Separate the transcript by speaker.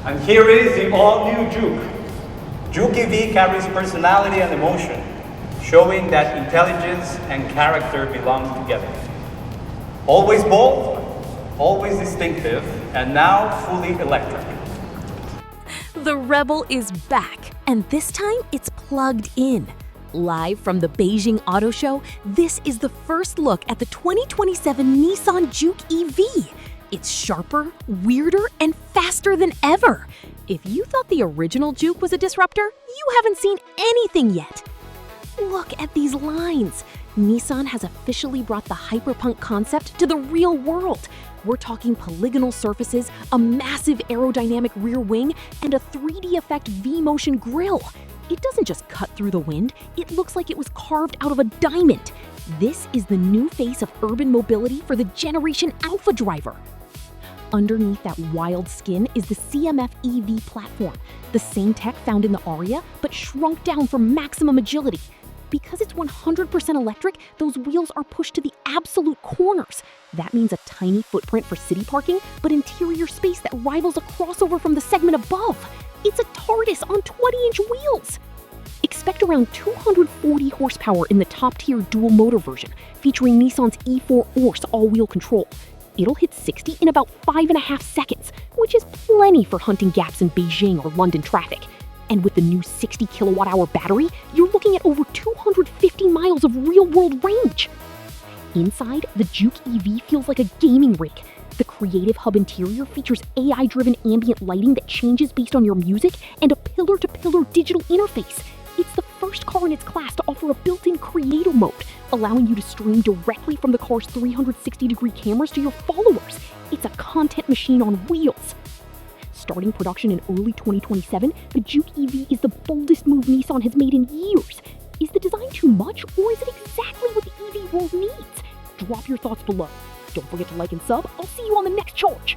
Speaker 1: And here is the all-new Juke. Juke EV carries personality and emotion, showing that intelligence and character belong together. Always bold, always distinctive, and now fully electric.
Speaker 2: The Rebel is back, and this time it's plugged in. Live from the Beijing Auto Show, this is the first look at the 2027 Nissan Juke EV. It's sharper, weirder, and faster than ever. If you thought the original Juke was a disruptor, you haven't seen anything yet. Look at these lines. Nissan has officially brought the hyperpunk concept to the real world. We're talking polygonal surfaces, a massive aerodynamic rear wing, and a 3D effect V-motion grille. It doesn't just cut through the wind, it looks like it was carved out of a diamond. This is the new face of urban mobility for the Generation Alpha driver. Underneath that wild skin is the CMF-EV platform, the same tech found in the Aria, but shrunk down for maximum agility. Because it's 100% electric, those wheels are pushed to the absolute corners. That means a tiny footprint for city parking, but interior space that rivals a crossover from the segment above. It's a TARDIS on 20-inch wheels. Expect around 240 horsepower in the top-tier dual motor version, featuring Nissan's E4 Orse all-wheel control. It'll hit 60 in about 5.5 seconds, which is plenty for hunting gaps in Beijing or London traffic. And with the new 60 kilowatt-hour battery, you're looking at over 250 miles of real-world range. Inside, the Juke EV feels like a gaming rig. The Creative Hub interior features AI-driven ambient lighting that changes based on your music and a pillar-to-pillar digital interface. It's the first car in its class to offer a built-in Creator mode, allowing you to stream directly from the car's 360-degree cameras to your followers. It's a content machine on wheels. Starting production in early 2027, the Juke EV is the boldest move Nissan has made in years. Is the design too much, or is it exactly what the EV world needs? Drop your thoughts below. Don't forget to like and sub. I'll see you on the next charge.